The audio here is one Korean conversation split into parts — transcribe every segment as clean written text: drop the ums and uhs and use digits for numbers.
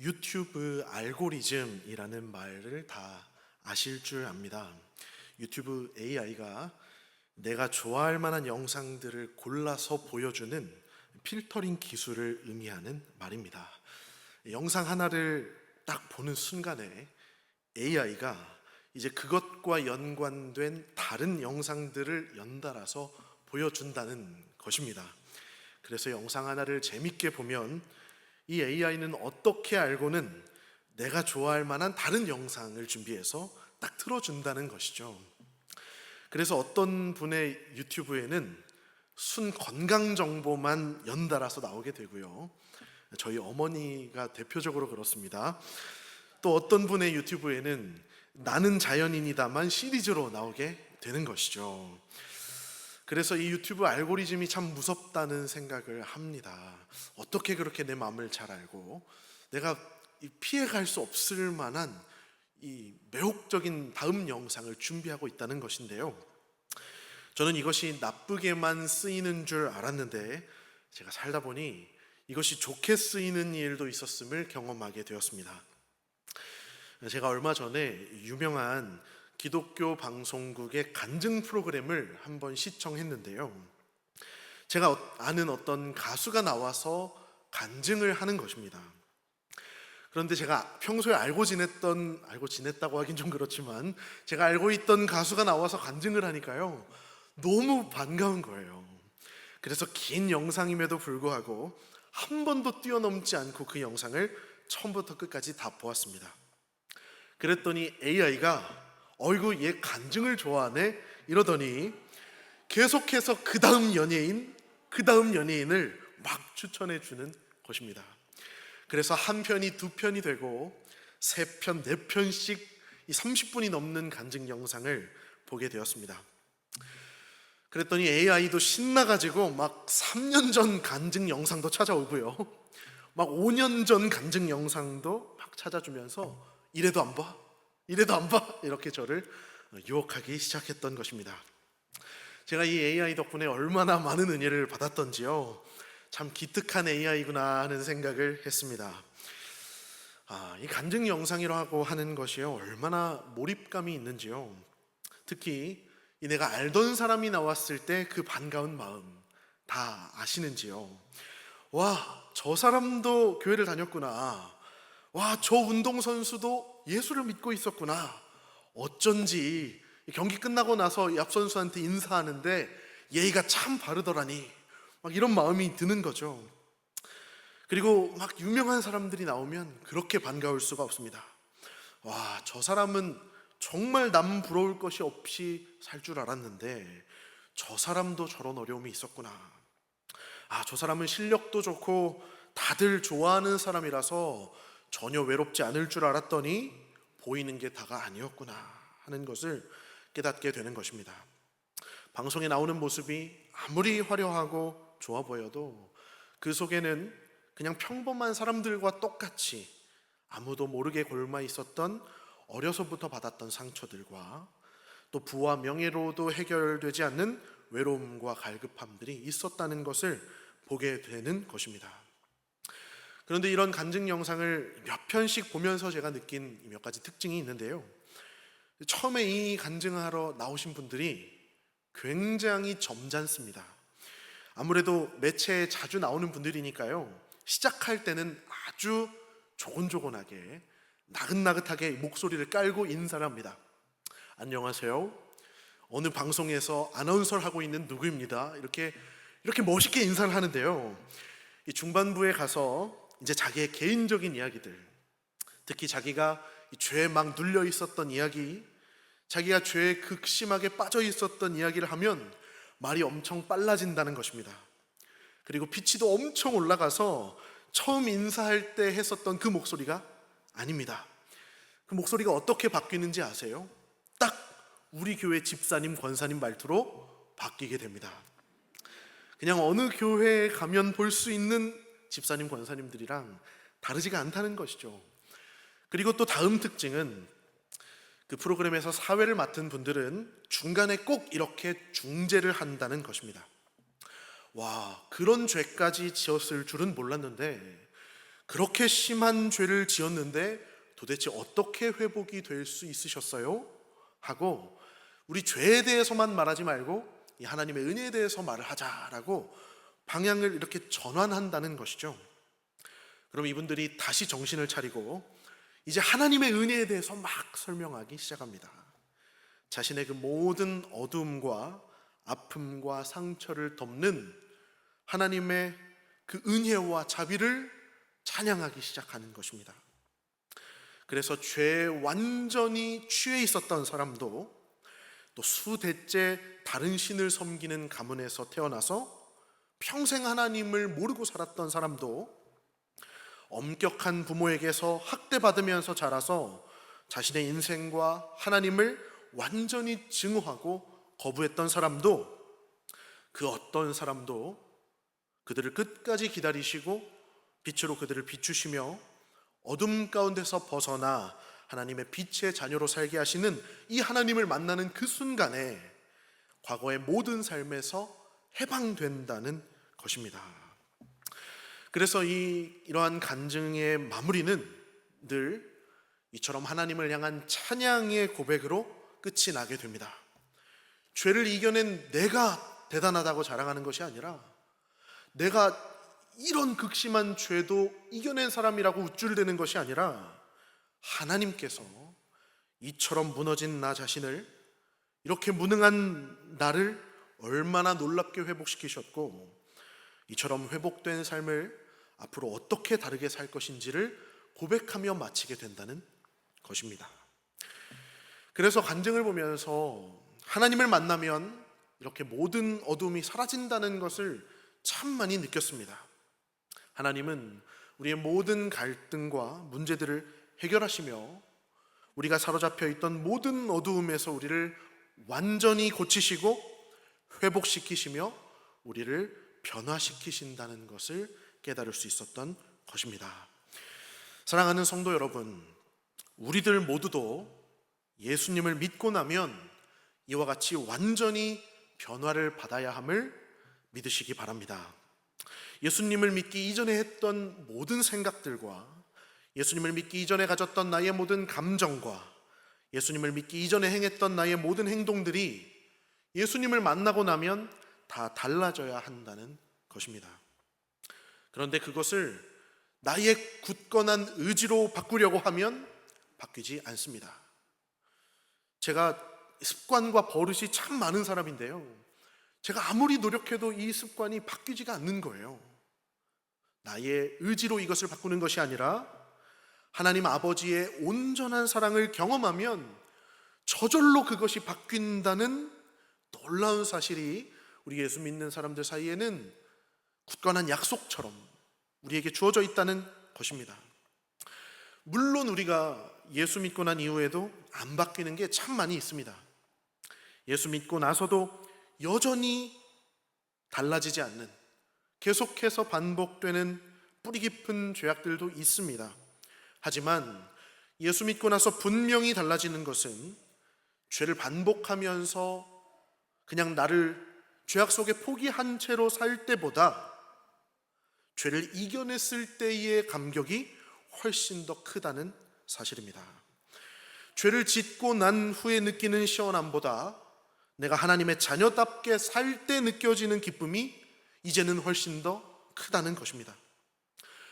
유튜브 알고리즘이라는 말을 다 아실 줄 압니다. 유튜브 AI가 내가 좋아할 만한 영상들을 골라서 보여주는 필터링 기술을 의미하는 말입니다. 영상 하나를 딱 보는 순간에 AI가 이제 그것과 연관된 다른 영상들을 연달아서 보여준다는 것입니다. 그래서 영상 하나를 재밌게 보면 이 AI는 어떻게 알고는 내가 좋아할 만한 다른 영상을 준비해서 딱 틀어준다는 것이죠. 그래서 어떤 분의 유튜브에는 순 건강 정보만 연달아서 나오게 되고요. 저희 어머니가 대표적으로 그렇습니다. 또 어떤 분의 유튜브에는 나는 자연인이다만 시리즈로 나오게 되는 것이죠. 그래서 이 유튜브 알고리즘이 참 무섭다는 생각을 합니다. 어떻게 그렇게 내 마음을 잘 알고 내가 피해갈 수 없을 만한 이 매혹적인 다음 영상을 준비하고 있다는 것인데요. 저는 이것이 나쁘게만 쓰이는 줄 알았는데 제가 살다 보니 이것이 좋게 쓰이는 일도 있었음을 경험하게 되었습니다. 제가 얼마 전에 유명한 기독교 방송국의 간증 프로그램을 한번 시청했는데요. 제가 아는 어떤 가수가 나와서 간증을 하는 것입니다. 그런데 제가 평소에 알고 지냈다고 하긴 좀 그렇지만 제가 알고 있던 가수가 나와서 간증을 하니까요. 너무 반가운 거예요. 그래서 긴 영상임에도 불구하고 한 번도 뛰어넘지 않고 그 영상을 처음부터 끝까지 다 보았습니다. 그랬더니 AI가 어이구 얘 간증을 좋아하네 이러더니 계속해서 그 다음 연예인을 막 추천해 주는 것입니다. 그래서 한 편이 두 편이 되고 세 편, 네 편씩 이 30분이 넘는 간증 영상을 보게 되었습니다. 그랬더니 AI도 신나가지고 막 3년 전 간증 영상도 찾아오고요. 막 5년 전 간증 영상도 막 찾아주면서 이래도 안 봐? 이래도 안 봐? 이렇게 저를 유혹하기 시작했던 것입니다. 제가 이 AI 덕분에 얼마나 많은 은혜를 받았던지요. 참 기특한 AI구나 하는 생각을 했습니다. 이 간증 영상이라고 하는 것이요. 얼마나 몰입감이 있는지요. 특히 내가 알던 사람이 나왔을 때 그 반가운 마음 다 아시는지요. 와, 저 사람도 교회를 다녔구나. 와, 저 운동선수도 예수를 믿고 있었구나. 어쩐지 경기 끝나고 나서 이 앞선수한테 인사하는데 예의가 참 바르더라니. 막 이런 마음이 드는 거죠. 그리고 막 유명한 사람들이 나오면 그렇게 반가울 수가 없습니다. 와, 저 사람은 정말 남 부러울 것이 없이 살 줄 알았는데 저 사람도 저런 어려움이 있었구나. 저 사람은 실력도 좋고 다들 좋아하는 사람이라서 전혀 외롭지 않을 줄 알았더니 보이는 게 다가 아니었구나 하는 것을 깨닫게 되는 것입니다. 방송에 나오는 모습이 아무리 화려하고 좋아 보여도 그 속에는 그냥 평범한 사람들과 똑같이 아무도 모르게 골마 있었던 어려서부터 받았던 상처들과 또 부와 명예로도 해결되지 않는 외로움과 갈급함들이 있었다는 것을 보게 되는 것입니다. 그런데 이런 간증 영상을 몇 편씩 보면서 제가 느낀 몇 가지 특징이 있는데요. 처음에 이 간증을 하러 나오신 분들이 굉장히 점잖습니다. 아무래도 매체에 자주 나오는 분들이니까요. 시작할 때는 아주 조곤조곤하게 나긋나긋하게 목소리를 깔고 인사를 합니다. 안녕하세요. 어느 방송에서 아나운서를 하고 있는 누구입니다. 이렇게 멋있게 인사를 하는데요. 이 중반부에 가서 이제 자기의 개인적인 이야기들, 특히 자기가 죄에 막 눌려 있었던 이야기, 자기가 죄에 극심하게 빠져 있었던 이야기를 하면 말이 엄청 빨라진다는 것입니다. 그리고 피치도 엄청 올라가서 처음 인사할 때 했었던 그 목소리가 아닙니다. 그 목소리가 어떻게 바뀌는지 아세요? 딱 우리 교회 집사님, 권사님 말투로 바뀌게 됩니다. 그냥 어느 교회에 가면 볼 수 있는 집사님, 권사님들이랑 다르지가 않다는 것이죠. 그리고 또 다음 특징은 그 프로그램에서 사회를 맡은 분들은 중간에 꼭 이렇게 중재를 한다는 것입니다. 와, 그런 죄까지 지었을 줄은 몰랐는데 그렇게 심한 죄를 지었는데 도대체 어떻게 회복이 될 수 있으셨어요? 하고 우리 죄에 대해서만 말하지 말고 이 하나님의 은혜에 대해서 말을 하자라고 방향을 이렇게 전환한다는 것이죠. 그럼 이분들이 다시 정신을 차리고 이제 하나님의 은혜에 대해서 막 설명하기 시작합니다. 자신의 그 모든 어두움과 아픔과 상처를 덮는 하나님의 그 은혜와 자비를 찬양하기 시작하는 것입니다. 그래서 죄에 완전히 취해 있었던 사람도 또 수대째 다른 신을 섬기는 가문에서 태어나서 평생 하나님을 모르고 살았던 사람도 엄격한 부모에게서 학대받으면서 자라서 자신의 인생과 하나님을 완전히 증오하고 거부했던 사람도 그 어떤 사람도 그들을 끝까지 기다리시고 빛으로 그들을 비추시며 어둠 가운데서 벗어나 하나님의 빛의 자녀로 살게 하시는 이 하나님을 만나는 그 순간에 과거의 모든 삶에서 해방된다는 것입니다. 그래서 이러한 간증의 마무리는 늘 이처럼 하나님을 향한 찬양의 고백으로 끝이 나게 됩니다. 죄를 이겨낸 내가 대단하다고 자랑하는 것이 아니라 내가 이런 극심한 죄도 이겨낸 사람이라고 우쭐대는 것이 아니라 하나님께서 이처럼 무너진 나 자신을, 이렇게 무능한 나를 얼마나 놀랍게 회복시키셨고 이처럼 회복된 삶을 앞으로 어떻게 다르게 살 것인지를 고백하며 마치게 된다는 것입니다. 그래서 간증을 보면서 하나님을 만나면 이렇게 모든 어둠이 사라진다는 것을 참 많이 느꼈습니다. 하나님은 우리의 모든 갈등과 문제들을 해결하시며 우리가 사로잡혀 있던 모든 어두움에서 우리를 완전히 고치시고 회복시키시며 우리를 변화시키신다는 것을 깨달을 수 있었던 것입니다. 사랑하는 성도 여러분, 우리들 모두도 예수님을 믿고 나면 이와 같이 완전히 변화를 받아야 함을 믿으시기 바랍니다. 예수님을 믿기 이전에 했던 모든 생각들과 예수님을 믿기 이전에 가졌던 나의 모든 감정과 예수님을 믿기 이전에 행했던 나의 모든 행동들이 예수님을 만나고 나면 다 달라져야 한다는 것입니다. 그런데 그것을 나의 굳건한 의지로 바꾸려고 하면 바뀌지 않습니다. 제가 습관과 버릇이 참 많은 사람인데요, 제가 아무리 노력해도 이 습관이 바뀌지가 않는 거예요. 나의 의지로 이것을 바꾸는 것이 아니라 하나님 아버지의 온전한 사랑을 경험하면 저절로 그것이 바뀐다는 놀라운 사실이 우리 예수 믿는 사람들 사이에는 굳건한 약속처럼 우리에게 주어져 있다는 것입니다. 물론 우리가 예수 믿고 난 이후에도 안 바뀌는 게 참 많이 있습니다. 예수 믿고 나서도 여전히 달라지지 않는, 계속해서 반복되는 뿌리 깊은 죄악들도 있습니다. 하지만 예수 믿고 나서 분명히 달라지는 것은 죄를 반복하면서 그냥 나를 죄악 속에 포기한 채로 살 때보다 죄를 이겨냈을 때의 감격이 훨씬 더 크다는 사실입니다. 죄를 짓고 난 후에 느끼는 시원함보다 내가 하나님의 자녀답게 살 때 느껴지는 기쁨이 이제는 훨씬 더 크다는 것입니다.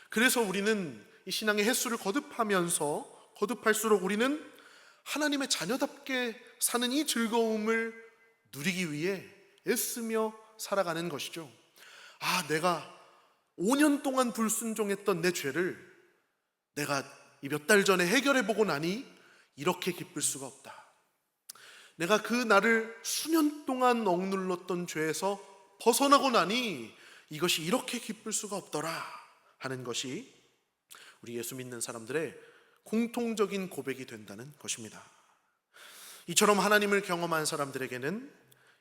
그래서 우리는 이 신앙의 횟수를 거듭할수록 우리는 하나님의 자녀답게 사는 이 즐거움을 누리기 위해 애쓰며 살아가는 것이죠. 내가 5년 동안 불순종했던 내 죄를 내가 이 몇 달 전에 해결해보고 나니 이렇게 기쁠 수가 없다. 내가 그 나를 수년 동안 억눌렀던 죄에서 벗어나고 나니 이것이 이렇게 기쁠 수가 없더라 하는 것이 우리 예수 믿는 사람들의 공통적인 고백이 된다는 것입니다. 이처럼 하나님을 경험한 사람들에게는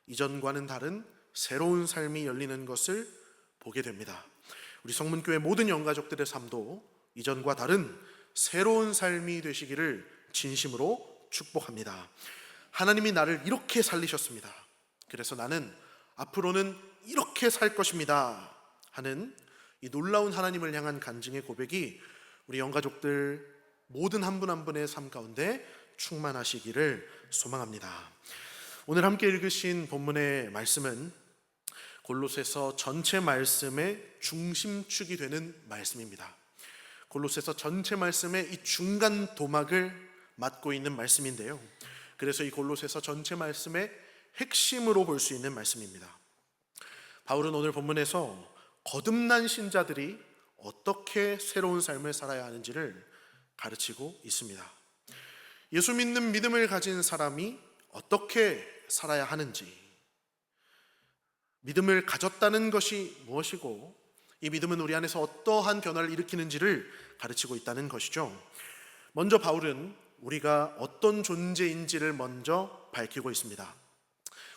이전과는 다른 새로운 삶이 열리는 것을 보게 됩니다. 우리 성문교회 모든 영가족들의 삶도 이전과 다른 새로운 삶이 되시기를 진심으로 축복합니다. 하나님이 나를 이렇게 살리셨습니다. 그래서 나는 앞으로는 이렇게 살 것입니다 하는 이 놀라운 하나님을 향한 간증의 고백이 우리 영가족들 모든 한 분 한 분의 삶 가운데 충만하시기를 소망합니다. 오늘 함께 읽으신 본문의 말씀은 골로새서 전체 말씀의 중심축이 되는 말씀입니다. 골로새서 전체 말씀의 이 중간 도막을 맡고 있는 말씀인데요. 그래서 이 골로새서 전체 말씀의 핵심으로 볼 수 있는 말씀입니다. 바울은 오늘 본문에서 거듭난 신자들이 어떻게 새로운 삶을 살아야 하는지를 가르치고 있습니다. 예수 믿는 믿음을 가진 사람이 어떻게 살아야 하는지, 믿음을 가졌다는 것이 무엇이고 이 믿음은 우리 안에서 어떠한 변화를 일으키는지를 가르치고 있다는 것이죠. 먼저 바울은 우리가 어떤 존재인지를 먼저 밝히고 있습니다.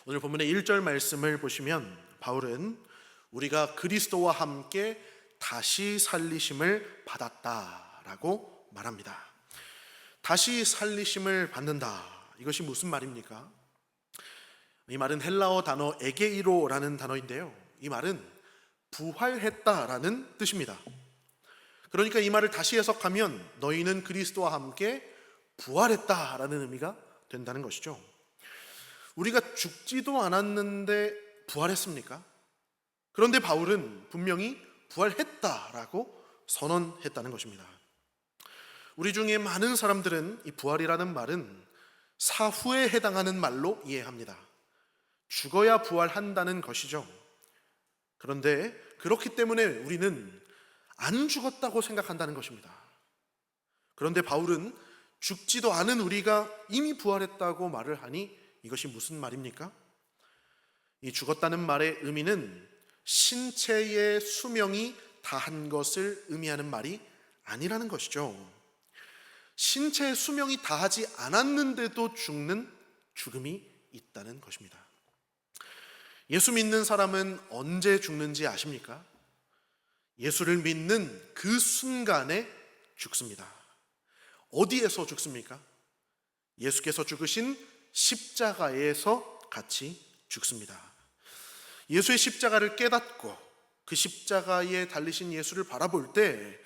오늘 본문의 1절 말씀을 보시면 바울은 우리가 그리스도와 함께 다시 살리심을 받았다라고 말합니다. 다시 살리심을 받는다. 이것이 무슨 말입니까? 이 말은 헬라어 단어 에게이로라는 단어인데요. 이 말은 부활했다라는 뜻입니다. 그러니까 이 말을 다시 해석하면 너희는 그리스도와 함께 부활했다라는 의미가 된다는 것이죠. 우리가 죽지도 않았는데 부활했습니까? 그런데 바울은 분명히 부활했다라고 선언했다는 것입니다. 우리 중에 많은 사람들은 이 부활이라는 말은 사후에 해당하는 말로 이해합니다. 죽어야 부활한다는 것이죠. 그런데 그렇기 때문에 우리는 안 죽었다고 생각한다는 것입니다. 그런데 바울은 죽지도 않은 우리가 이미 부활했다고 말을 하니 이것이 무슨 말입니까? 이 죽었다는 말의 의미는 신체의 수명이 다한 것을 의미하는 말이 아니라는 것이죠. 신체의 수명이 다하지 않았는데도 죽는 죽음이 있다는 것입니다. 예수 믿는 사람은 언제 죽는지 아십니까? 예수를 믿는 그 순간에 죽습니다. 어디에서 죽습니까? 예수께서 죽으신 십자가에서 같이 죽습니다. 예수의 십자가를 깨닫고 그 십자가에 달리신 예수를 바라볼 때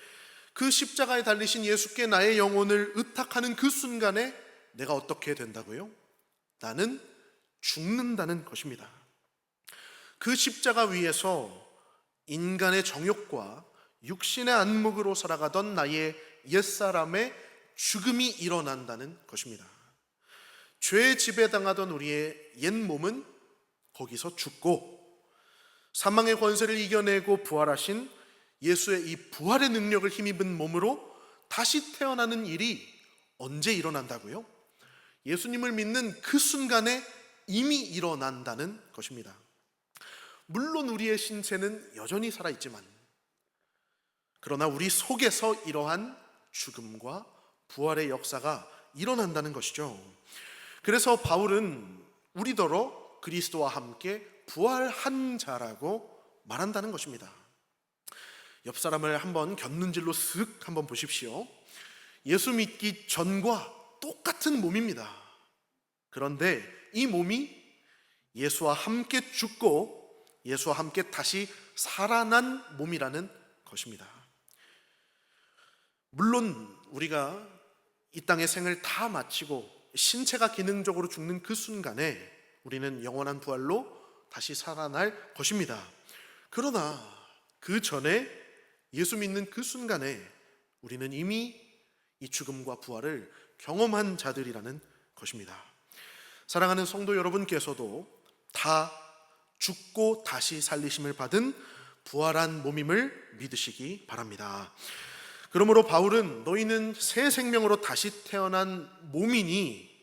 그 십자가에 달리신 예수께 나의 영혼을 의탁하는 그 순간에 내가 어떻게 된다고요? 나는 죽는다는 것입니다. 그 십자가 위에서 인간의 정욕과 육신의 안목으로 살아가던 나의 옛사람의 죽음이 일어난다는 것입니다. 죄에 지배당하던 우리의 옛 몸은 거기서 죽고 사망의 권세를 이겨내고 부활하신 예수의 이 부활의 능력을 힘입은 몸으로 다시 태어나는 일이 언제 일어난다고요? 예수님을 믿는 그 순간에 이미 일어난다는 것입니다. 물론 우리의 신체는 여전히 살아있지만 그러나 우리 속에서 이러한 죽음과 부활의 역사가 일어난다는 것이죠. 그래서 바울은 우리더러 그리스도와 함께 부활한 자라고 말한다는 것입니다. 옆 사람을 한번 곁눈질로 쓱 한번 보십시오. 예수 믿기 전과 똑같은 몸입니다. 그런데 이 몸이 예수와 함께 죽고 예수와 함께 다시 살아난 몸이라는 것입니다. 물론 우리가 이 땅의 생을 다 마치고 신체가 기능적으로 죽는 그 순간에 우리는 영원한 부활로 다시 살아날 것입니다. 그러나 그 전에 예수 믿는 그 순간에 우리는 이미 이 죽음과 부활을 경험한 자들이라는 것입니다. 사랑하는 성도 여러분께서도 다 죽고 다시 살리심을 받은 부활한 몸임을 믿으시기 바랍니다. 그러므로 바울은 너희는 새 생명으로 다시 태어난 몸이니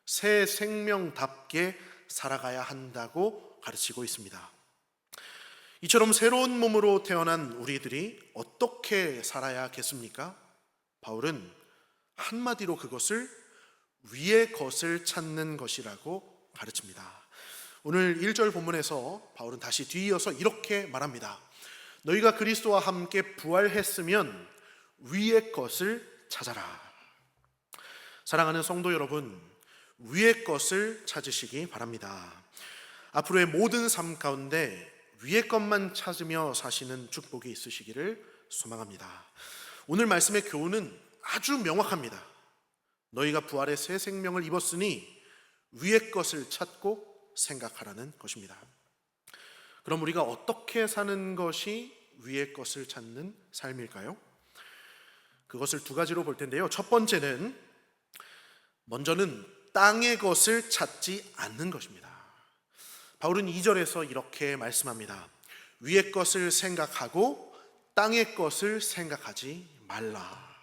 새 생명답게 살아가야 한다고 가르치고 있습니다. 이처럼 새로운 몸으로 태어난 우리들이 어떻게 살아야겠습니까? 바울은 한마디로 그것을 위의 것을 찾는 것이라고 가르칩니다. 오늘 1절 본문에서 바울은 다시 뒤이어서 이렇게 말합니다. 너희가 그리스도와 함께 부활했으면 위의 것을 찾아라. 사랑하는 성도 여러분, 위의 것을 찾으시기 바랍니다. 앞으로의 모든 삶 가운데 위의 것만 찾으며 사시는 축복이 있으시기를 소망합니다. 오늘 말씀의 교훈은 아주 명확합니다. 너희가 부활의 새 생명을 입었으니 위의 것을 찾고 생각하라는 것입니다. 그럼 우리가 어떻게 사는 것이 위의 것을 찾는 삶일까요? 그것을 두 가지로 볼 텐데요. 첫 번째는 먼저는 땅의 것을 찾지 않는 것입니다. 바울은 2절에서 이렇게 말씀합니다. 위의 것을 생각하고 땅의 것을 생각하지 말라.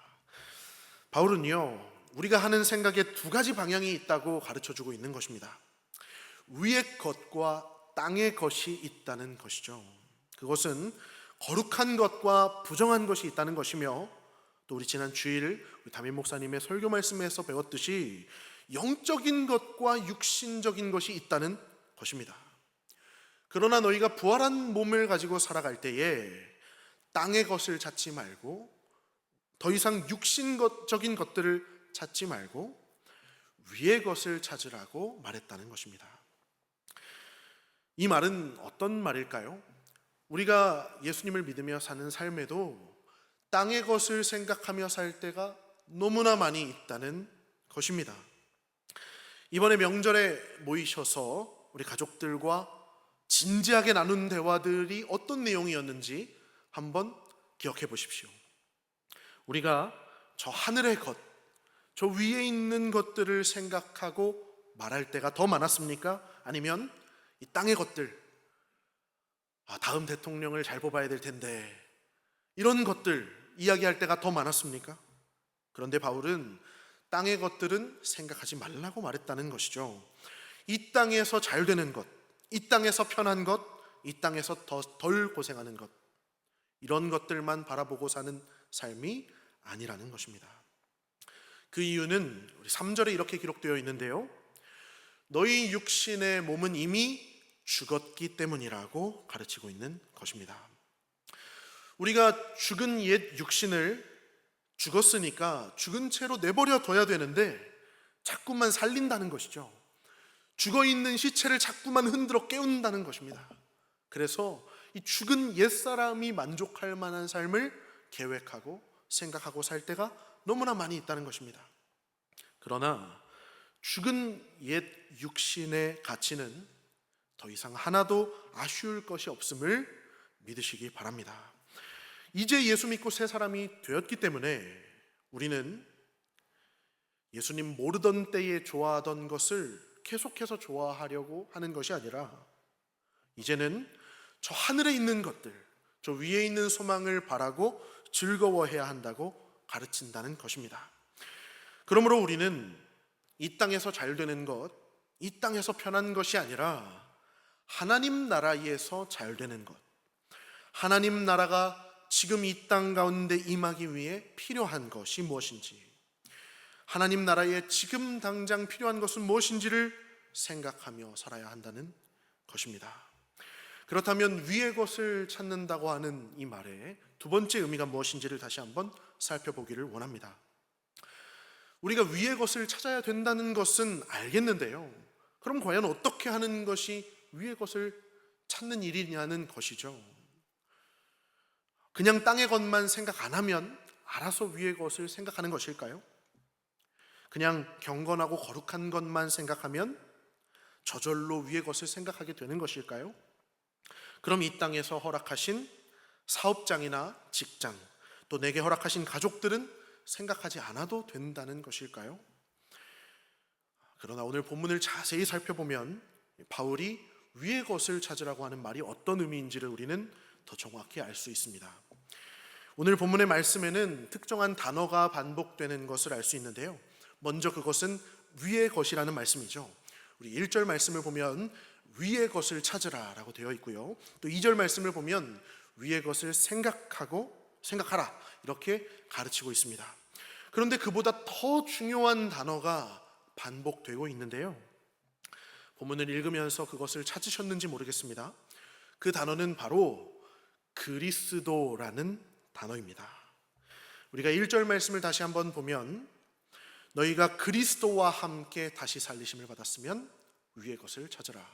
바울은요, 우리가 하는 생각에 두 가지 방향이 있다고 가르쳐주고 있는 것입니다. 위의 것과 땅의 것이 있다는 것이죠. 그것은 거룩한 것과 부정한 것이 있다는 것이며, 또 우리 지난 주일 담임 목사님의 설교 말씀에서 배웠듯이 영적인 것과 육신적인 것이 있다는 것입니다. 그러나 너희가 부활한 몸을 가지고 살아갈 때에 땅의 것을 찾지 말고, 더 이상 육신적인 것들을 찾지 말고 위의 것을 찾으라고 말했다는 것입니다. 이 말은 어떤 말일까요? 우리가 예수님을 믿으며 사는 삶에도 땅의 것을 생각하며 살 때가 너무나 많이 있다는 것입니다. 이번에 명절에 모이셔서 우리 가족들과 진지하게 나눈 대화들이 어떤 내용이었는지 한번 기억해 보십시오. 우리가 저 하늘의 것, 저 위에 있는 것들을 생각하고 말할 때가 더 많았습니까? 아니면 이 땅의 것들, 다음 대통령을 잘 뽑아야 될 텐데, 이런 것들 이야기할 때가 더 많았습니까? 그런데 바울은 땅의 것들은 생각하지 말라고 말했다는 것이죠. 이 땅에서 잘 되는 것, 이 땅에서 편한 것, 이 땅에서 덜 고생하는 것, 이런 것들만 바라보고 사는 삶이 아니라는 것입니다. 그 이유는 우리 3절에 이렇게 기록되어 있는데요. 너희 육신의 몸은 이미 죽었기 때문이라고 가르치고 있는 것입니다. 우리가 죽은 옛 육신을 죽었으니까 죽은 채로 내버려 둬야 되는데 자꾸만 살린다는 것이죠. 죽어있는 시체를 자꾸만 흔들어 깨운다는 것입니다. 그래서 이 죽은 옛사람이 만족할 만한 삶을 계획하고 생각하고 살 때가 너무나 많이 있다는 것입니다. 그러나 죽은 옛 육신의 가치는 더 이상 하나도 아쉬울 것이 없음을 믿으시기 바랍니다. 이제 예수 믿고 새 사람이 되었기 때문에 우리는 예수님 모르던 때에 좋아하던 것을 계속해서 좋아하려고 하는 것이 아니라 이제는 저 하늘에 있는 것들, 저 위에 있는 소망을 바라고 즐거워해야 한다고 가르친다는 것입니다. 그러므로 우리는 이 땅에서 잘 되는 것, 이 땅에서 편한 것이 아니라 하나님 나라에서 잘 되는 것, 하나님 나라가 지금 이 땅 가운데 임하기 위해 필요한 것이 무엇인지, 하나님 나라에 지금 당장 필요한 것은 무엇인지를 생각하며 살아야 한다는 것입니다. 그렇다면 위의 것을 찾는다고 하는 이 말의 두 번째 의미가 무엇인지를 다시 한번 살펴보기를 원합니다. 우리가 위의 것을 찾아야 된다는 것은 알겠는데요, 그럼 과연 어떻게 하는 것이 위의 것을 찾는 일이냐는 것이죠. 그냥 땅의 것만 생각 안 하면 알아서 위의 것을 생각하는 것일까요? 그냥 경건하고 거룩한 것만 생각하면 저절로 위의 것을 생각하게 되는 것일까요? 그럼 이 땅에서 허락하신 사업장이나 직장, 또 내게 허락하신 가족들은 생각하지 않아도 된다는 것일까요? 그러나 오늘 본문을 자세히 살펴보면 바울이 위의 것을 찾으라고 하는 말이 어떤 의미인지를 우리는 더 정확히 알 수 있습니다. 오늘 본문의 말씀에는 특정한 단어가 반복되는 것을 알 수 있는데요, 먼저 그것은 위의 것이라는 말씀이죠. 우리 1절 말씀을 보면 위의 것을 찾으라 라고 되어 있고요, 또 2절 말씀을 보면 위의 것을 생각하라 이렇게 가르치고 있습니다. 그런데 그보다 더 중요한 단어가 반복되고 있는데요, 본문을 읽으면서 그것을 찾으셨는지 모르겠습니다. 그 단어는 바로 그리스도라는 단어입니다. 우리가 1절 말씀을 다시 한번 보면 너희가 그리스도와 함께 다시 살리심을 받았으면 위의 것을 찾으라.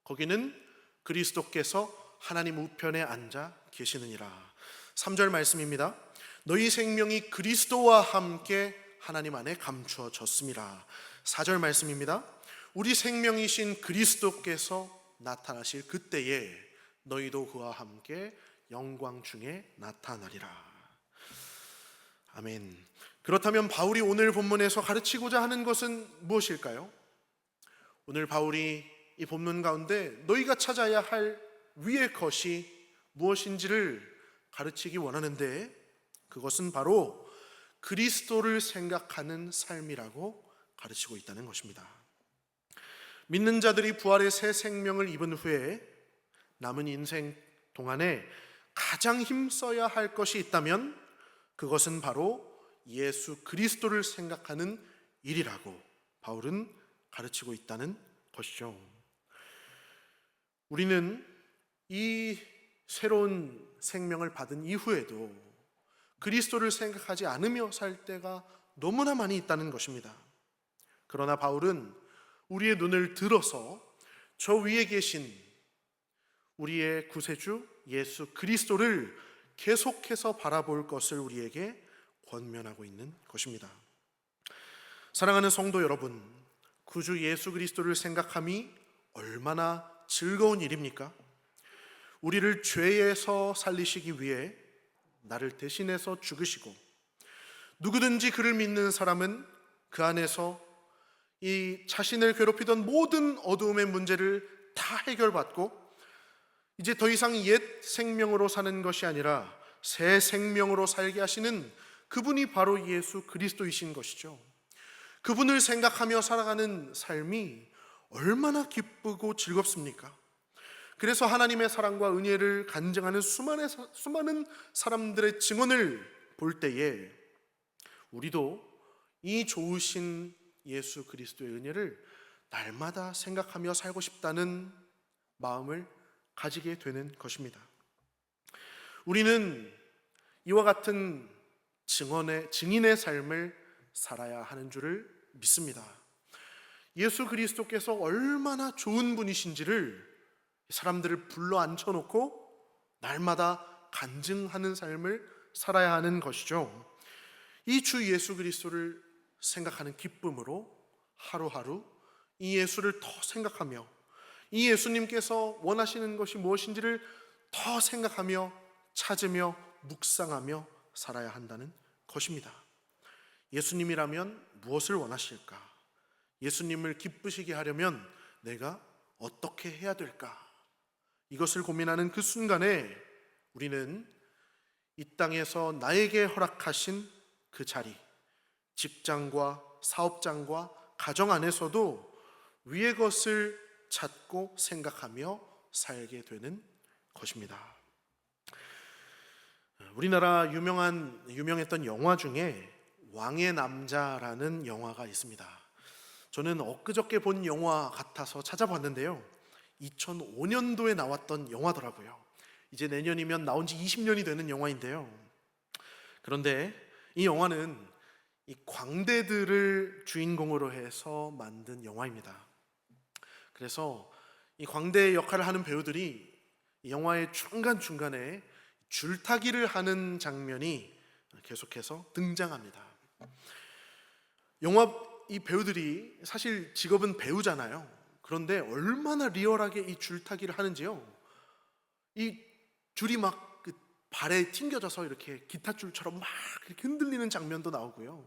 거기는 그리스도께서 하나님 우편에 앉아 계시느니라. 3절 말씀입니다. 너희 생명이 그리스도와 함께 하나님 안에 감추어졌습니다. 4절 말씀입니다. 우리 생명이신 그리스도께서 나타나실 그때에 너희도 그와 함께 영광 중에 나타나리라. 아멘. 그렇다면 바울이 오늘 본문에서 가르치고자 하는 것은 무엇일까요? 오늘 바울이 이 본문 가운데 너희가 찾아야 할 위의 것이 무엇인지를 가르치기 원하는데, 그것은 바로 그리스도를 생각하는 삶이라고 가르치고 있다는 것입니다. 믿는 자들이 부활의 새 생명을 입은 후에 남은 인생 동안에 가장 힘써야 할 것이 있다면 그것은 바로 예수 그리스도를 생각하는 일이라고 바울은 가르치고 있다는 것이죠. 우리는 이 새로운 생명을 받은 이후에도 그리스도를 생각하지 않으며 살 때가 너무나 많이 있다는 것입니다. 그러나 바울은 우리의 눈을 들어서 저 위에 계신 우리의 구세주 예수 그리스도를 계속해서 바라볼 것을 우리에게 권면하고 있는 것입니다. 사랑하는 성도 여러분, 구주 예수 그리스도를 생각함이 얼마나 즐거운 일입니까? 우리를 죄에서 살리시기 위해 나를 대신해서 죽으시고, 누구든지 그를 믿는 사람은 그 안에서 이 자신을 괴롭히던 모든 어두움의 문제를 다 해결받고 이제 더 이상 옛 생명으로 사는 것이 아니라 새 생명으로 살게 하시는 그분이 바로 예수 그리스도이신 것이죠. 그분을 생각하며 살아가는 삶이 얼마나 기쁘고 즐겁습니까? 그래서 하나님의 사랑과 은혜를 간증하는 수많은 사람들의 증언을 볼 때에 우리도 이 좋으신 예수 그리스도의 은혜를 날마다 생각하며 살고 싶다는 마음을 가지게 되는 것입니다. 우리는 이와 같은 증인의 삶을 살아야 하는 줄을 믿습니다. 예수 그리스도께서 얼마나 좋은 분이신지를 사람들을 불러 앉혀놓고 날마다 간증하는 삶을 살아야 하는 것이죠. 이 주 예수 그리스도를 생각하는 기쁨으로 하루하루 이 예수를 더 생각하며 이 예수님께서 원하시는 것이 무엇인지를 더 생각하며 찾으며 묵상하며 살아야 한다는 것입니다. 예수님이라면 무엇을 원하실까? 예수님을 기쁘시게 하려면 내가 어떻게 해야 될까? 이것을 고민하는 그 순간에 우리는 이 땅에서 나에게 허락하신 그 자리, 직장과 사업장과 가정 안에서도 위의 것을 찾고 생각하며 살게 되는 것입니다. 우리나라 유명했던 영화 중에 왕의 남자라는 영화가 있습니다. 저는 엊그저께 본 영화 같아서 찾아봤는데요, 2005년도에 나왔던 영화더라고요. 이제 내년이면 나온 지 20년이 되는 영화인데요, 그런데 이 영화는 이 광대들을 주인공으로 해서 만든 영화입니다. 그래서 이 광대 역할을 하는 배우들이 이 영화의 중간중간에 줄타기를 하는 장면이 계속해서 등장합니다. 영화 이 배우들이 사실 직업은 배우잖아요. 그런데 얼마나 리얼하게 이 줄타기를 하는지요. 이 줄이 막 그 발에 튕겨져서 이렇게 기타줄처럼 막 이렇게 흔들리는 장면도 나오고요.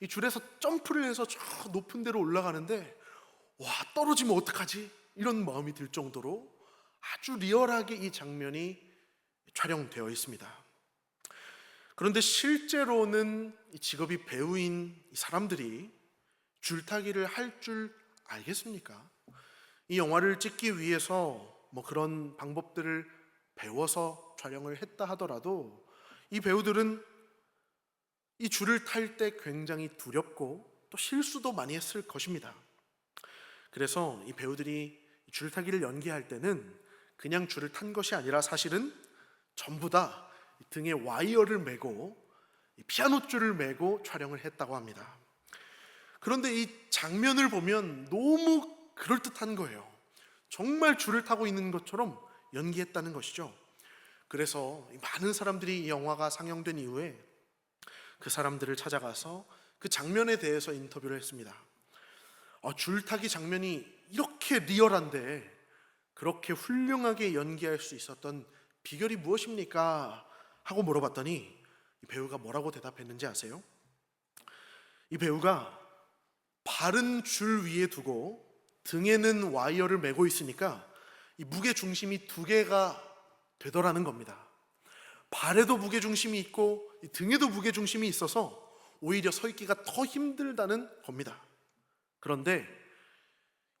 이 줄에서 점프를 해서 저 높은 데로 올라가는데 와, 떨어지면 어떡하지? 이런 마음이 들 정도로 아주 리얼하게 이 장면이 촬영되어 있습니다. 그런데 실제로는 이 직업이 배우인 이 사람들이 줄타기를 할 줄 알겠습니까? 이 영화를 찍기 위해서 뭐 그런 방법들을 배워서 촬영을 했다 하더라도 이 배우들은 이 줄을 탈 때 굉장히 두렵고 또 실수도 많이 했을 것입니다. 그래서 이 배우들이 줄타기를 연기할 때는 그냥 줄을 탄 것이 아니라 사실은 전부 다 등에 와이어를 메고 피아노 줄을 메고 촬영을 했다고 합니다. 그런데 이 장면을 보면 너무 그럴듯한 거예요. 정말 줄을 타고 있는 것처럼 연기했다는 것이죠. 그래서 많은 사람들이 이 영화가 상영된 이후에 그 사람들을 찾아가서 그 장면에 대해서 인터뷰를 했습니다. 줄타기 장면이 이렇게 리얼한데 그렇게 훌륭하게 연기할 수 있었던 비결이 무엇입니까? 하고 물어봤더니 이 배우가 뭐라고 대답했는지 아세요? 이 배우가 발은 줄 위에 두고 등에는 와이어를 메고 있으니까 이 무게 중심이 두 개가 되더라는 겁니다. 발에도 무게 중심이 있고 등에도 무게 중심이 있어서 오히려 서 있기가 더 힘들다는 겁니다. 그런데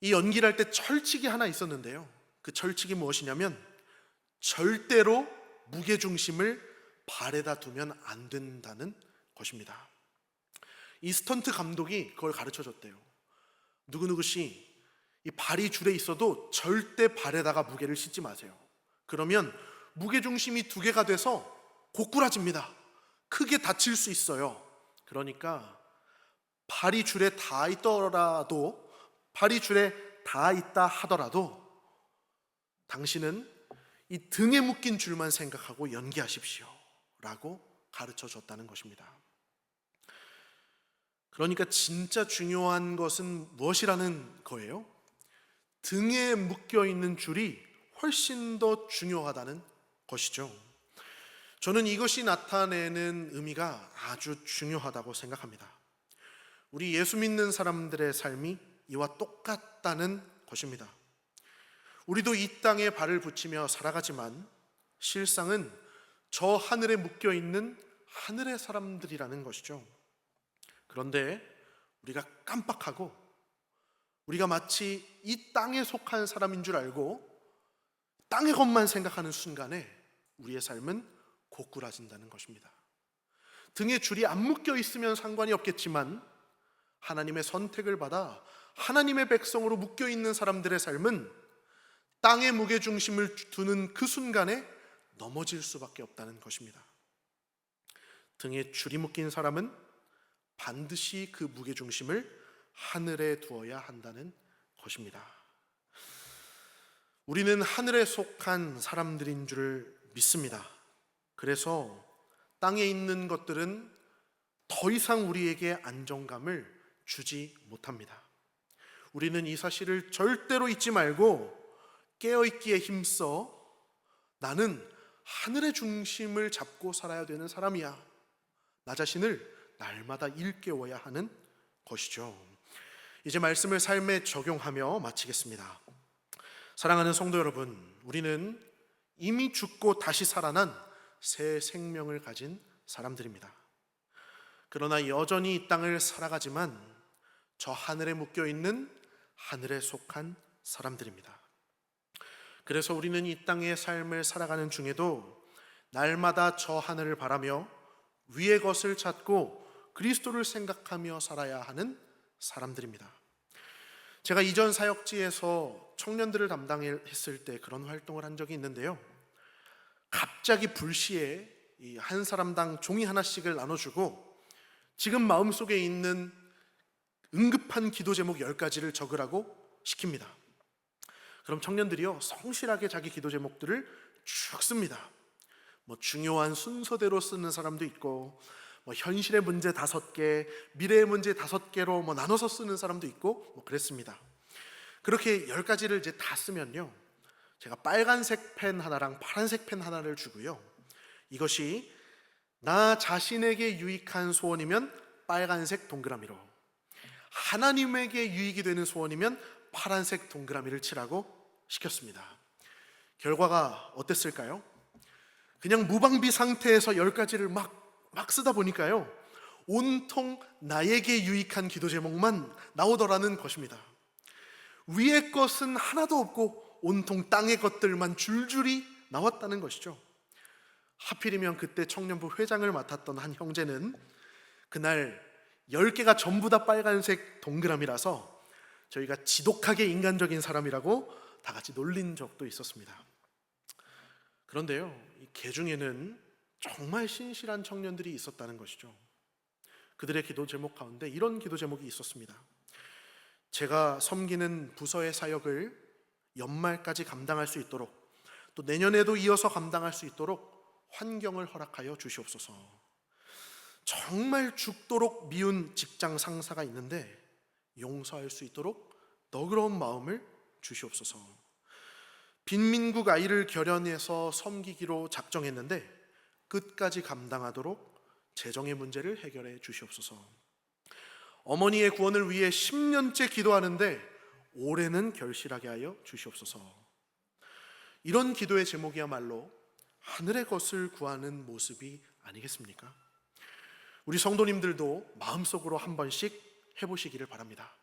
이 연기를 할 때 철칙이 하나 있었는데요. 그 철칙이 무엇이냐면 절대로 무게 중심을 발에다 두면 안 된다는 것입니다. 이 스턴트 감독이 그걸 가르쳐 줬대요. 누구누구씨, 이 발이 줄에 있어도 절대 발에다가 무게를 싣지 마세요. 그러면 무게 중심이 두 개가 돼서 고꾸라집니다. 크게 다칠 수 있어요. 그러니까 발이 줄에 다 있다 하더라도 당신은 이 등에 묶인 줄만 생각하고 연기하십시오 라고 가르쳐 줬다는 것입니다. 그러니까 진짜 중요한 것은 무엇이라는 거예요? 등에 묶여 있는 줄이 훨씬 더 중요하다는 것이죠. 저는 이것이 나타내는 의미가 아주 중요하다고 생각합니다. 우리 예수 믿는 사람들의 삶이 이와 똑같다는 것입니다. 우리도 이 땅에 발을 붙이며 살아가지만 실상은 저 하늘에 묶여 있는 하늘의 사람들이라는 것이죠. 그런데 우리가 깜빡하고 우리가 마치 이 땅에 속한 사람인 줄 알고 땅의 것만 생각하는 순간에 우리의 삶은 고꾸라진다는 것입니다. 등에 줄이 안 묶여 있으면 상관이 없겠지만 하나님의 선택을 받아 하나님의 백성으로 묶여 있는 사람들의 삶은 땅의 무게중심을 두는 그 순간에 넘어질 수밖에 없다는 것입니다. 등에 줄이 묶인 사람은 반드시 그 무게중심을 하늘에 두어야 한다는 것입니다. 우리는 하늘에 속한 사람들인 줄 믿습니다. 그래서 땅에 있는 것들은 더 이상 우리에게 안정감을 주지 못합니다. 우리는 이 사실을 절대로 잊지 말고 깨어있기에 힘써 나는 하늘의 중심을 잡고 살아야 되는 사람이야, 나 자신을 날마다 일깨워야 하는 것이죠. 이제 말씀을 삶에 적용하며 마치겠습니다. 사랑하는 성도 여러분, 우리는 이미 죽고 다시 살아난 새 생명을 가진 사람들입니다. 그러나 여전히 이 땅을 살아가지만 저 하늘에 묶여있는 하늘에 속한 사람들입니다. 그래서 우리는 이 땅의 삶을 살아가는 중에도 날마다 저 하늘을 바라며 위의 것을 찾고 그리스도를 생각하며 살아야 하는 사람들입니다. 제가 이전 사역지에서 청년들을 담당했을 때 그런 활동을 한 적이 있는데요. 갑자기 불시에 한 사람당 종이 하나씩을 나눠주고 지금 마음속에 있는 응급한 기도 제목 10가지를 적으라고 시킵니다. 그럼 청년들이요 성실하게 자기 기도 제목들을 쭉 씁니다. 중요한 순서대로 쓰는 사람도 있고 현실의 문제 5개, 미래의 문제 5개로 나눠서 쓰는 사람도 있고 그랬습니다. 그렇게 10가지를 이제 다 쓰면요, 제가 빨간색 펜 하나랑 파란색 펜 하나를 주고요, 이것이 나 자신에게 유익한 소원이면 빨간색 동그라미로, 하나님에게 유익이 되는 소원이면 파란색 동그라미를 치라고 시켰습니다. 결과가 어땠을까요? 그냥 무방비 상태에서 10가지를 막 쓰다 보니까요, 온통 나에게 유익한 기도 제목만 나오더라는 것입니다. 위의 것은 하나도 없고 온통 땅의 것들만 줄줄이 나왔다는 것이죠. 하필이면 그때 청년부 회장을 맡았던 한 형제는 그날 10개가 전부 다 빨간색 동그라미라서 저희가 지독하게 인간적인 사람이라고 다 같이 놀린 적도 있었습니다. 그런데요, 이 개 중에는 정말 신실한 청년들이 있었다는 것이죠. 그들의 기도 제목 가운데 이런 기도 제목이 있었습니다. 제가 섬기는 부서의 사역을 연말까지 감당할 수 있도록, 또 내년에도 이어서 감당할 수 있도록 환경을 허락하여 주시옵소서. 정말 죽도록 미운 직장 상사가 있는데 용서할 수 있도록 너그러운 마음을 주시옵소서. 빈민국 아이를 결연해서 섬기기로 작정했는데 끝까지 감당하도록 재정의 문제를 해결해 주시옵소서. 어머니의 구원을 위해 10년째 기도하는데 올해는 결실하게 하여 주시옵소서. 이런 기도의 제목이야말로 하늘의 것을 구하는 모습이 아니겠습니까? 우리 성도님들도 마음속으로 한 번씩 해보시기를 바랍니다.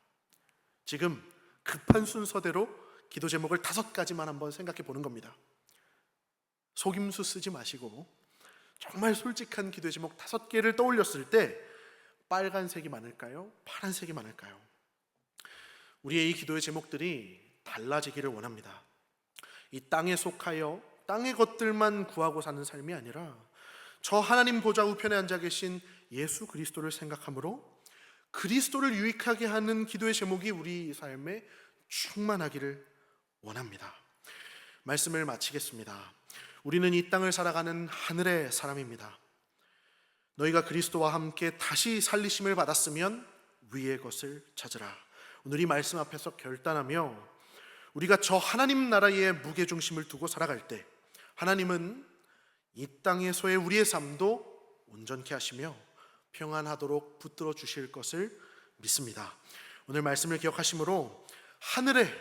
지금 급한 순서대로 기도 제목을 5가지만 한번 생각해 보는 겁니다. 속임수 쓰지 마시고 정말 솔직한 기도 제목 5개를 떠올렸을 때 빨간색이 많을까요? 파란색이 많을까요? 우리의 이 기도의 제목들이 달라지기를 원합니다. 이 땅에 속하여 땅의 것들만 구하고 사는 삶이 아니라 저 하나님 보좌 우편에 앉아 계신 예수 그리스도를 생각함으로 그리스도를 유익하게 하는 기도의 제목이 우리 삶에 충만하기를 원합니다. 말씀을 마치겠습니다. 우리는 이 땅을 살아가는 하늘의 사람입니다. 너희가 그리스도와 함께 다시 살리심을 받았으면 위의 것을 찾으라. 오늘 이 말씀 앞에서 결단하며 우리가 저 하나님 나라의 무게중심을 두고 살아갈 때 하나님은 이 땅에서의 우리의 삶도 온전케 하시며 평안하도록 붙들어 주실 것을 믿습니다. 오늘 말씀을 기억하심으로 하늘에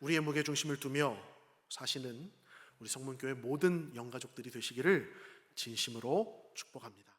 우리의 무게중심을 두며 사시는 우리 성문교회 모든 영가족들이 되시기를 진심으로 축복합니다.